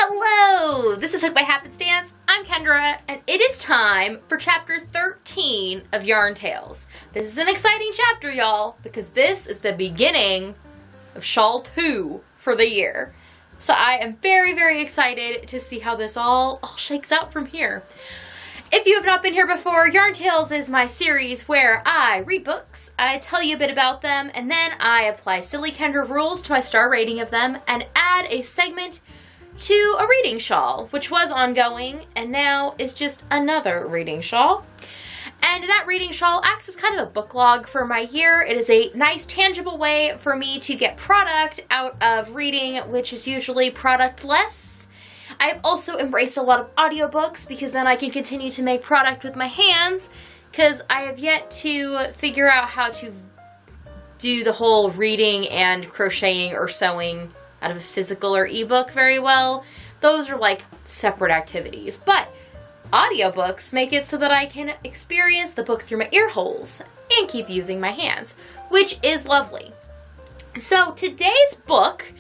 Hello! This is Hooked by Happenstance. I'm Kendra, and it is time for chapter 13 of Yarn Tales. This is an exciting chapter, y'all, because this is the beginning of Shawl 2 for the year. So I am very, very excited to see how this all shakes out from here. If you have not been here before, Yarn Tales is my series where I read books, I tell you a bit about them, and then I apply silly Kendra rules to my star rating of them and add a segment to a reading shawl, which was ongoing and now is just another reading shawl. And that reading shawl acts as kind of a book log for my year. It is a nice, tangible way for me to get product out of reading, which is usually productless. I have also embraced a lot of audiobooks because then I can continue to make product with my hands, because I have yet to figure out how to do the whole reading and crocheting or sewing out of a physical or ebook very well. Those are like separate activities, but audiobooks make it so that I can experience the book through my ear holes and keep using my hands, which is lovely. So today's book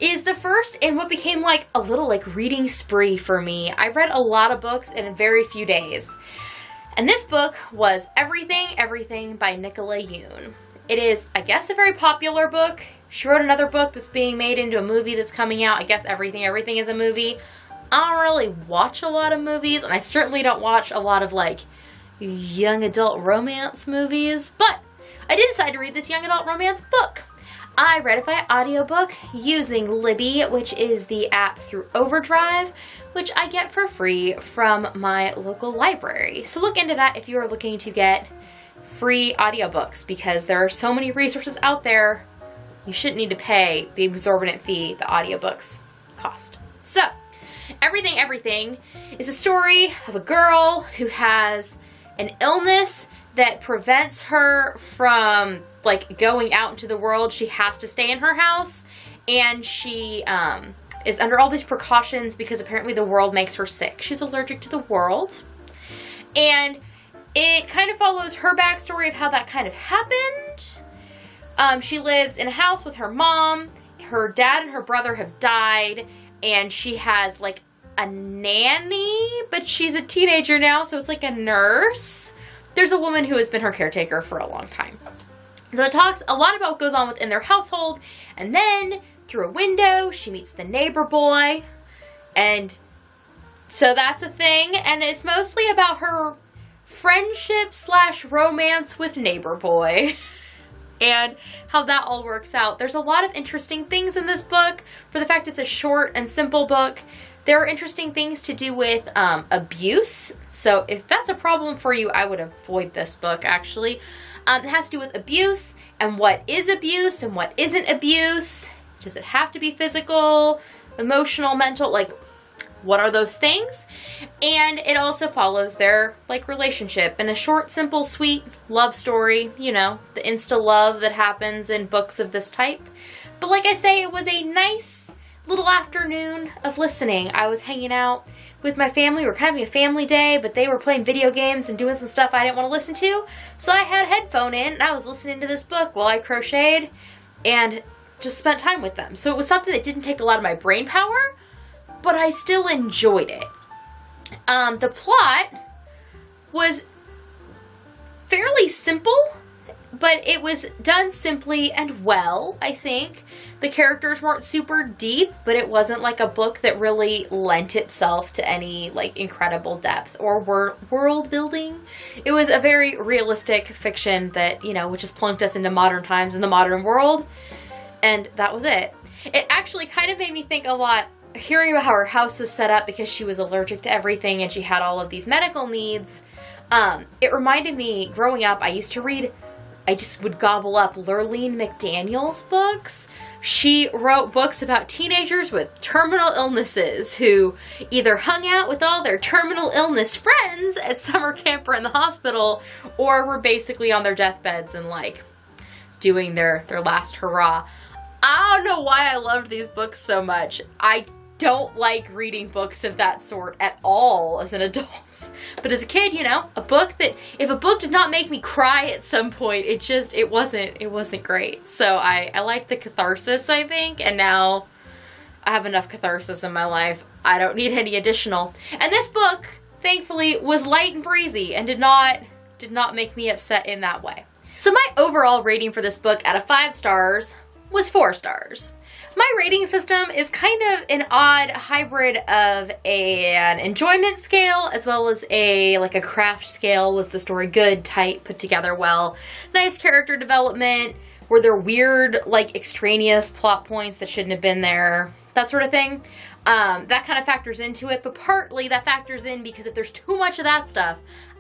is the first in what became like a little like reading spree for me. I read a lot of books in a very few days, and this book was Everything by Nicola Yoon. It is, I guess, a very popular book. She wrote another book that's being made into a movie that's coming out. I guess Everything is a movie. I don't really watch a lot of movies, and I certainly don't watch a lot of like young adult romance movies, but I did decide to read this young adult romance book. I read it by audiobook using Libby, which is the app through Overdrive, which I get for free from my local library. So look into that if you are looking to get free audiobooks, because there are so many resources out there. You shouldn't need to pay the exorbitant fee the audiobooks cost. So, Everything is a story of a girl who has an illness that prevents her from like going out into the world. She has to stay in her house, and she is under all these precautions because apparently the world makes her sick. She's allergic to the world, and it kind of follows her backstory of how that kind of happened. She lives in a house with her mom. Her dad and her brother have died, and she has like a nanny, but she's a teenager now, so it's like a nurse. There's a woman who has been her caretaker for a long time. So it talks a lot about what goes on within their household, and then through a window, she meets the neighbor boy, and so that's a thing, and it's mostly about her friendship / romance with neighbor boy. And how that all works out. There's a lot of interesting things in this book. For the fact it's a short and simple book, there are interesting things to do with abuse. So if that's a problem for you, I would avoid this book, actually. It has to do with abuse and what is abuse and what isn't abuse. Does it have to be physical, emotional, mental? Like, what are those things? And it also follows their like relationship in a short, simple, sweet love story. You know, the insta love that happens in books of this type. But like I say, it was a nice little afternoon of listening. I was hanging out with my family. We were kind of having a family day, but they were playing video games and doing some stuff I didn't want to listen to. So I had a headphone in and I was listening to this book while I crocheted and just spent time with them. So it was something that didn't take a lot of my brain power, but I still enjoyed it. The plot was fairly simple, but it was done simply and well, I think. The characters weren't super deep, but it wasn't like a book that really lent itself to any like incredible depth or world building. It was a very realistic fiction that, you know, which just plunked us into modern times in the modern world, and that was it. It actually kind of made me think a lot hearing about how her house was set up because she was allergic to everything and she had all of these medical needs. It reminded me, growing up, I just would gobble up Lurleen McDaniel's books. She wrote books about teenagers with terminal illnesses who either hung out with all their terminal illness friends at summer camp or in the hospital, or were basically on their deathbeds and like doing their last hurrah. I don't know why I loved these books so much. I don't like reading books of that sort at all as an adult. But as a kid, you know, if a book did not make me cry at some point, it wasn't great. So I liked the catharsis, I think, and now I have enough catharsis in my life. I don't need any additional. And this book, thankfully, was light and breezy and did not make me upset in that way. So my overall rating for this book out of 5 stars was 4 stars. My rating system is kind of an odd hybrid of an enjoyment scale as well as a craft scale. Was the story good, tight, put together well, nice character development, were there weird extraneous plot points that shouldn't have been there, that sort of thing. That kind of factors into it, but partly that factors in because if there's too much of that stuff,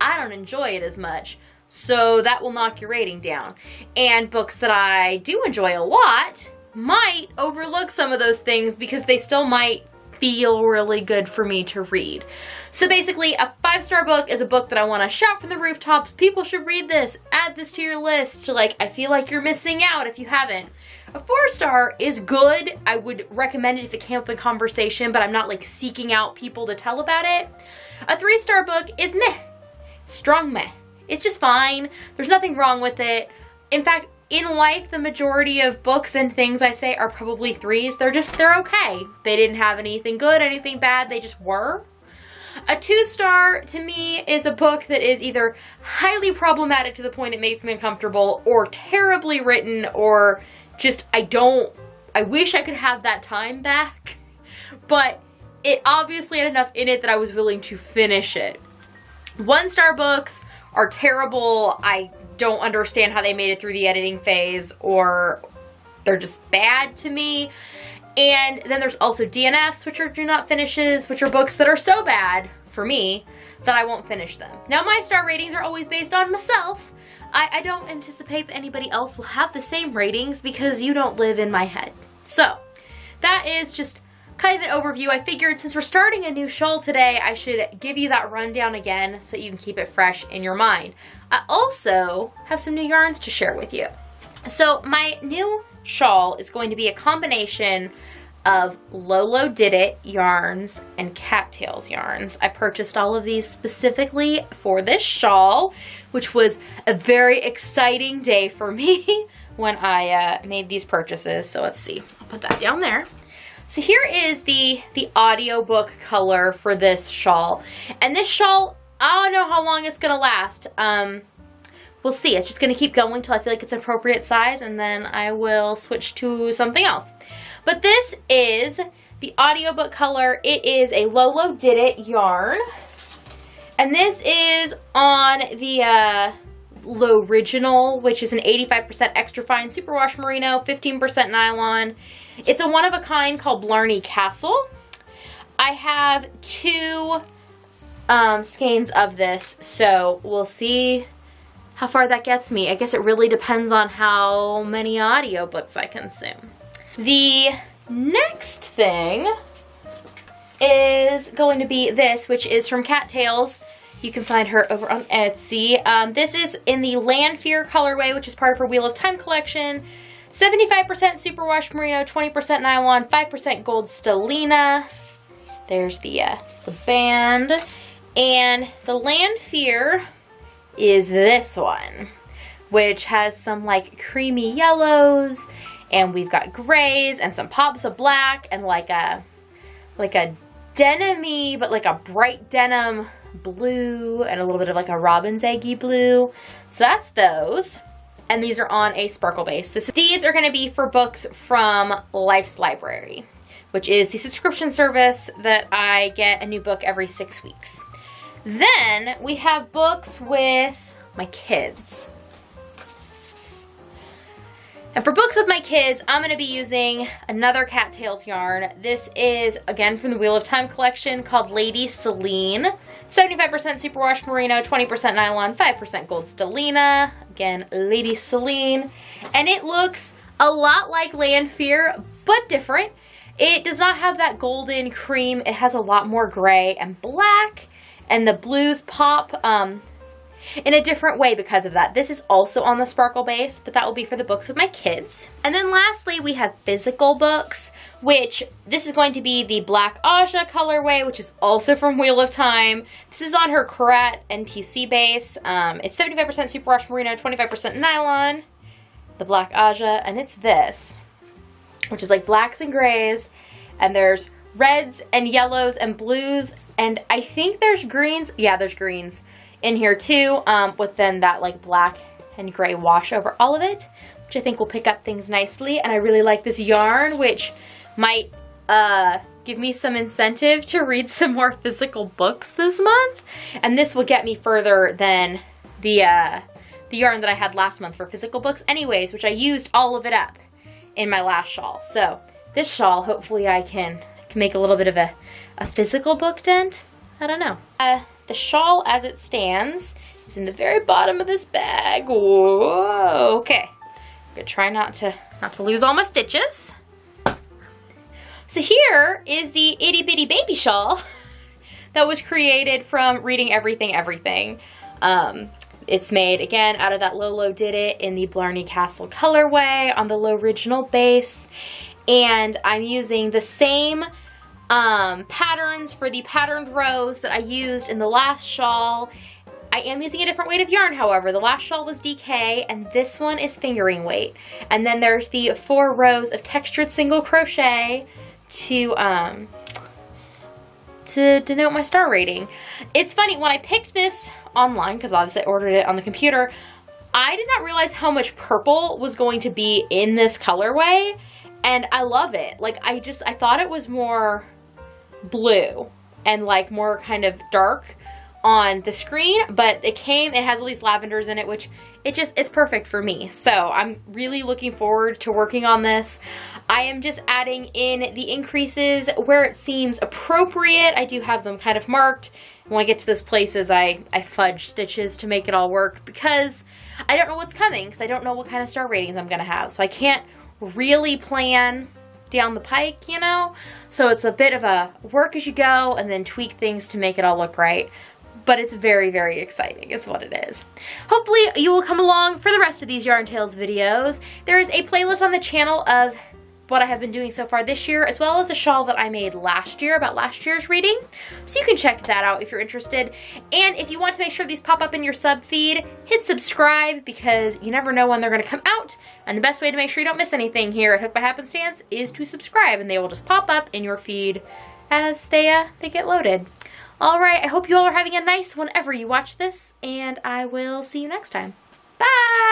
I don't enjoy it as much. So that will knock your rating down. And books that I do enjoy a lot might overlook some of those things because they still might feel really good for me to read. So basically, a 5-star book is a book that I want to shout from the rooftops, people should read this, add this to your list, I feel like you're missing out if you haven't. A 4-star is good. I would recommend it if it came up in conversation, but I'm not seeking out people to tell about it. A 3-star book is meh. Strong meh. It's just fine. There's nothing wrong with it. In fact, in life, the majority of books and things I say are probably 3s. They're okay. They didn't have anything good, anything bad. They just were. A 2-star to me is a book that is either highly problematic to the point it makes me uncomfortable, or terribly written, or just I wish I could have that time back. But it obviously had enough in it that I was willing to finish it. 1-star books are terrible. I don't understand how they made it through the editing phase, or they're just bad to me. And then there's also DNFs, which are do not finishes, which are books that are so bad for me that I won't finish them. Now, my star ratings are always based on myself. I don't anticipate that anybody else will have the same ratings because you don't live in my head. So that is just kind of an overview. I figured since we're starting a new shawl today, I should give you that rundown again so that you can keep it fresh in your mind. I also have some new yarns to share with you. So my new shawl is going to be a combination of Lolo Did It yarns and cattails yarns. I purchased all of these specifically for this shawl, which was a very exciting day for me when I made these purchases. So let's see, I'll put that down there. So here is the audiobook color for this shawl. And this shawl, I don't know how long it's gonna last. We'll see. It's just gonna keep going till I feel like it's an appropriate size, and then I will switch to something else. But this is the audiobook color. It is a Lolo Did It yarn. And this is on the L'Original, which is an 85% extra fine superwash merino, 15% nylon. It's a one-of-a-kind called Blarney Castle. I have 2 skeins of this, so we'll see how far that gets me. I guess it really depends on how many audiobooks I consume. The next thing is going to be this, which is from Cattails. You can find her over on Etsy. This is in the Land Fear colorway, which is part of her Wheel of Time collection. 75% superwash merino, 20% nylon, 5% gold stellina. There's the band. And the Land Fear is this one, which has some creamy yellows, and we've got grays and some pops of black and like a denim-y, but a bright denim blue and a little bit of a robin's eggy blue. So that's those. And these are on a sparkle base. These are going to be for books from Life's Library, which is the subscription service that I get a new book every 6 weeks. Then we have books with my kids. And for books with my kids, I'm going to be using another Cattails yarn. This is, again, from the Wheel of Time collection called Lady Celine. 75% superwash merino, 20% nylon, 5% gold stellina. Again, Lady Celine. And it looks a lot like Land Fear, but different. It does not have that golden cream. It has a lot more gray and black. And the blues pop in a different way because of that. This is also on the sparkle base, but that will be for the books with my kids. And then lastly, we have physical books, which this is going to be the Black Aja colorway, which is also from Wheel of Time. This is on her Karat NPC base. It's 75% superwash merino, 25% nylon, the Black Aja, and it's this, which is blacks and grays. And there's reds and yellows and blues, and I think there's greens. Yeah, there's greens in here too, with then that like black and gray wash over all of it, which I think will pick up things nicely. And I really like this yarn, which might give me some incentive to read some more physical books this month. And this will get me further than the yarn that I had last month for physical books anyways, which I used all of it up in my last shawl. So this shawl, hopefully I can make a little bit of a physical book dent. I don't know. The shawl as it stands is in the very bottom of this bag. Whoa, okay. I'm gonna try not to lose all my stitches. So here is the itty bitty baby shawl that was created from reading everything. It's made, again, out of that Lolo Did It in the Blarney Castle colorway on the L'Original base. And I'm using the same patterns for the patterned rows that I used in the last shawl. I am using a different weight of yarn, however. The last shawl was DK, and this one is fingering weight. And then there's the 4 rows of textured single crochet to denote my star rating. It's funny, when I picked this online, because obviously I ordered it on the computer, I did not realize how much purple was going to be in this colorway, and I love it. Like, I thought it was more blue and like more kind of dark on the screen, but it has at least lavenders in it, which it's perfect for me. So I'm really looking forward to working on this. I am just adding in the increases where it seems appropriate. I do have them kind of marked. When I get to those places, I fudge stitches to make it all work, because I don't know what's coming, because I don't know what kind of star ratings I'm gonna have. So I can't really plan down the pike, you know? So it's a bit of a work as you go and then tweak things to make it all look right. But it's very, very exciting is what it is. Hopefully you will come along for the rest of these Yarn Tales videos. There is a playlist on the channel of what I have been doing so far this year, as well as a shawl that I made last year about last year's reading. So you can check that out if you're interested. And if you want to make sure these pop up in your sub feed, hit subscribe, because you never know when they're going to come out. And the best way to make sure you don't miss anything here at Hooked by Happenstance is to subscribe, and they will just pop up in your feed as they get loaded. All right, I hope you all are having a nice whenever you watch this, and I will see you next time. Bye!